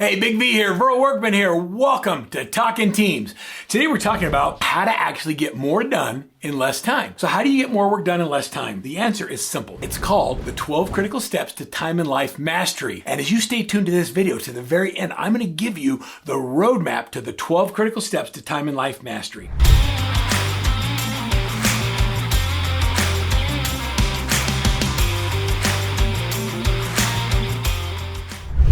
Hey, Big V here, Verl Workman here. Welcome to Talking Teams. Today we're talking about how to actually get more done in less time. So how do you get more work done in less time? The answer is simple. It's called the 12 critical steps to time and life mastery. And as you stay tuned to this video to the very end, I'm going to give you the roadmap to the 12 critical steps to time and life mastery.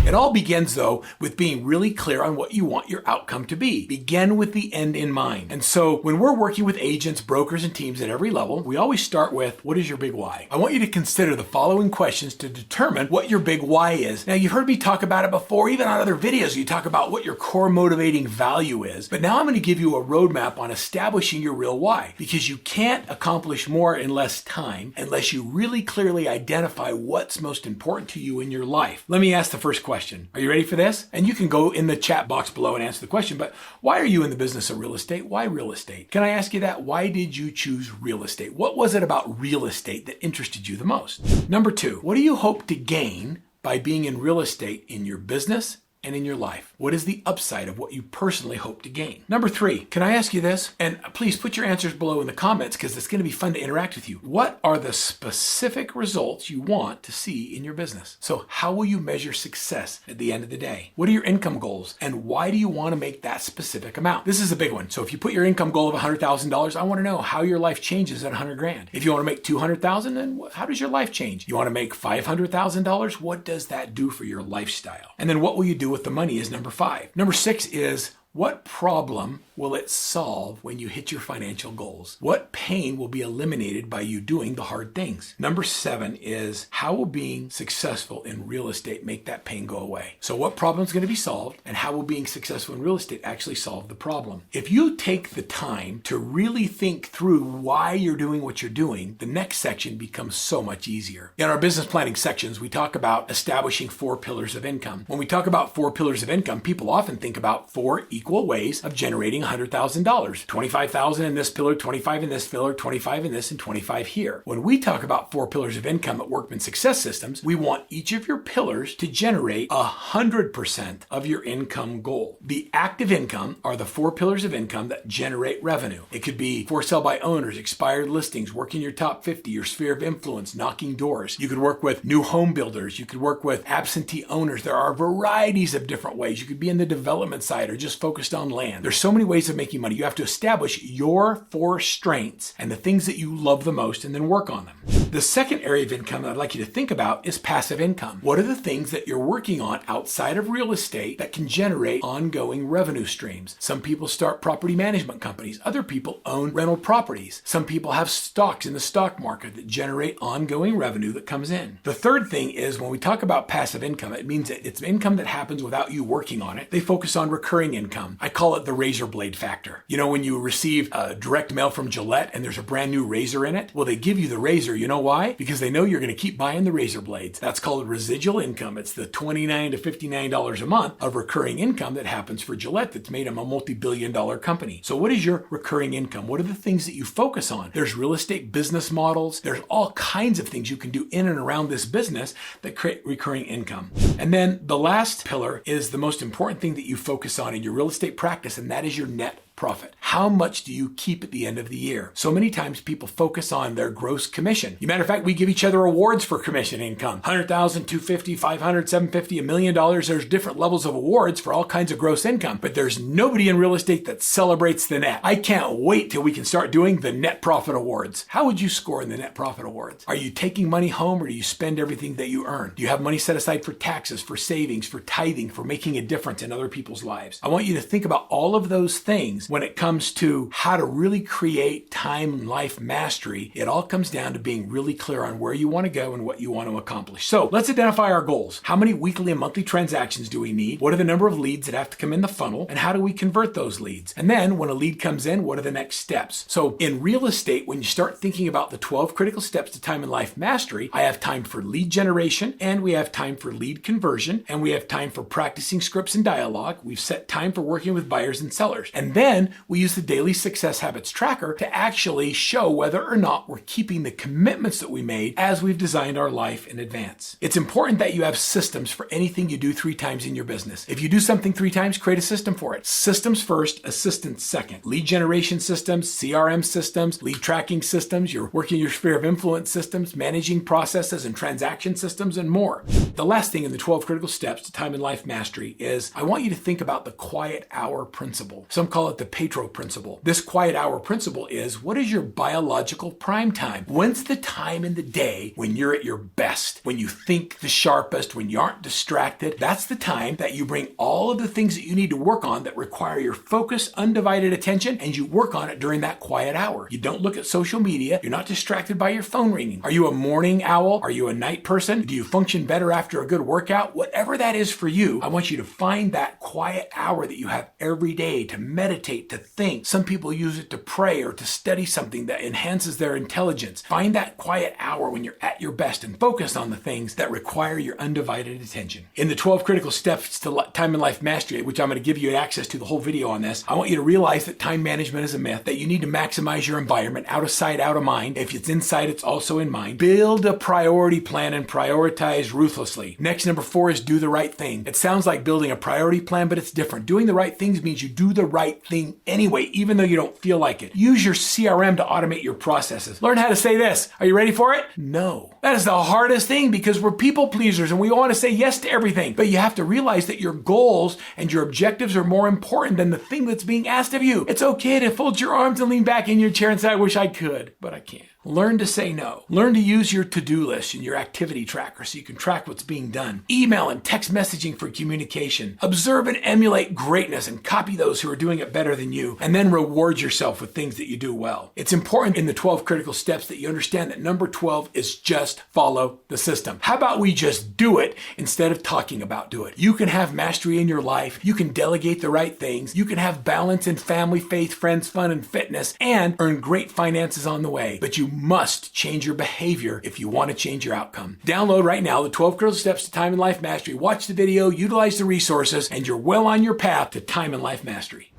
It all begins, though, with being really clear on what you want your outcome to be. Begin with the end in mind. And so when we're working with agents, brokers, and teams at every level, we always start with, what is your big why? I want you to consider the following questions to determine what your big why is. Now, you've heard me talk about it before, even on other videos, you talk about what your core motivating value is. But now I'm going to give you a roadmap on establishing your real why, because you can't accomplish more in less time unless you really clearly identify what's most important to you in your life. Let me ask the first question. Are you ready for this? And you can go in the chat box below and answer the question, but why are you in the business of real estate? Why real estate? Can I ask you that? Why did you choose real estate? What was it about real estate that interested you the most? Number two, what do you hope to gain by being in real estate in your business and in your life? What is the upside of what you personally hope to gain? Number three, can I ask you this? And please put your answers below in the comments because it's going to be fun to interact with you. What are the specific results you want to see in your business? So how will you measure success at the end of the day? What are your income goals? And why do you want to make that specific amount? This is a big one. So if you put your income goal of $100,000, I want to know how your life changes at 100 grand. If you want to make 200,000, then how does your life change? You want to make $500,000? What does that do for your lifestyle? And then what will you do with the money is number five. Number six is, what problem will it solve when you hit your financial goals? What pain will be eliminated by you doing the hard things? Number seven is, how will being successful in real estate make that pain go away? So what problem is going to be solved, and how will being successful in real estate actually solve the problem? If you take the time to really think through why you're doing what you're doing, the next section becomes so much easier. In our business planning sections, we talk about establishing 4 pillars of income. When we talk about 4 pillars of income, people often think about 4 equal ways of generating $100,000. $25,000 in this pillar, 25 in this pillar, 25 in this, and 25 here. When we talk about 4 pillars of income at Workman Success Systems, we want each of your pillars to generate 100% of your income goal. The active income are the 4 pillars of income that generate revenue. It could be for sale by owners, expired listings, working your top 50, your sphere of influence, knocking doors. You could work with new home builders. You could work with absentee owners. There are varieties of different ways. You could be in the development side or just focused on land. There's so many ways of making money. You have to establish your 4 strengths and the things that you love the most and then work on them. The second area of income that I'd like you to think about is passive income. What are the things that you're working on outside of real estate that can generate ongoing revenue streams? Some people start property management companies. Other people own rental properties. Some people have stocks in the stock market that generate ongoing revenue that comes in. The third thing is, when we talk about passive income, it means that it's income that happens without you working on it. They focus on recurring income. I call it the razor blade factor. You know, when you receive a direct mail from Gillette and there's a brand new razor in it, well, they give you the razor. You know why? Because they know you're going to keep buying the razor blades. That's called residual income. It's the $29 to $59 a month of recurring income that happens for Gillette that's made them a multi-billion-dollar company. So what is your recurring income? What are the things that you focus on? There's real estate business models. There's all kinds of things you can do in and around this business that create recurring income. And then the last pillar is the most important thing that you focus on in your real estate practice, and that is your net profit. How much do you keep at the end of the year? So many times people focus on their gross commission. As a matter of fact, we give each other awards for commission income. 100,000, 250, 500, 750, $1 million. There's different levels of awards for all kinds of gross income, but there's nobody in real estate that celebrates the net. I can't wait till we can start doing the net profit awards. How would you score in the net profit awards? Are you taking money home, or do you spend everything that you earn? Do you have money set aside for taxes, for savings, for tithing, for making a difference in other people's lives? I want you to think about all of those things when it comes to how to really create time and life mastery. It all comes down to being really clear on where you want to go and what you want to accomplish. So let's identify our goals. How many weekly and monthly transactions do we need? What are the number of leads that have to come in the funnel? And how do we convert those leads? And then when a lead comes in, what are the next steps? So in real estate, when you start thinking about the 12 critical steps to time and life mastery, I have time for lead generation, and we have time for lead conversion, and we have time for practicing scripts and dialogue. We've set time for working with buyers and sellers. And then then we use the Daily Success Habits Tracker to actually show whether or not we're keeping the commitments that we made as we've designed our life in advance. It's important that you have systems for anything you do 3 times in your business. If you do something 3 times, create a system for it. Systems first, assistance second. Lead generation systems, CRM systems, lead tracking systems, your working your sphere of influence systems, managing processes and transaction systems, and more. The last thing in the 12 critical steps to time and life mastery is I want you to think about the quiet hour principle. Some call it the Petro principle. This quiet hour principle is, what is your biological prime time? When's the time in the day when you're at your best, when you think the sharpest, when you aren't distracted? That's the time that you bring all of the things that you need to work on that require your focus, undivided attention, and you work on it during that quiet hour. You don't look at social media. You're not distracted by your phone ringing. Are you a morning owl? Are you a night person? Do you function better after a good workout? Whatever that is for you, I want you to find that quiet hour that you have every day to meditate, to think. Some people use it to pray or to study something that enhances their intelligence. Find that quiet hour when you're at your best and focus on the things that require your undivided attention. In the 12 critical steps to time and life mastery, which I'm going to give you access to the whole video on this, I want you to realize that time management is a myth, that you need to maximize your environment, out of sight, out of mind. If it's inside, it's also in mind. Build a priority plan and prioritize ruthlessly. Next, number 4 is do the right thing. It sounds like building a priority plan, but it's different. Doing the right things means you do the right thing anyway, even though you don't feel like it. Use your CRM to automate your processes. Learn how to say this. Are you ready for it? No. That is the hardest thing because we're people pleasers and we want to say yes to everything. But you have to realize that your goals and your objectives are more important than the thing that's being asked of you. It's okay to fold your arms and lean back in your chair and say, I wish I could, but I can't. Learn to say no. Learn to use your to-do list and your activity tracker so you can track what's being done. Email and text messaging for communication. Observe and emulate greatness and copy those who are doing it better than you. And then reward yourself with things that you do well. It's important in the 12 critical steps that you understand that number 12 is just follow the system. How about we just do it instead of talking about do it? You can have mastery in your life. You can delegate the right things. You can have balance in family, faith, friends, fun, and fitness, and earn great finances on the way. But you must change your behavior if you want to change your outcome. Download right now the 12 critical steps to time and life mastery. Watch the video, utilize the resources, and you're well on your path to time and life mastery.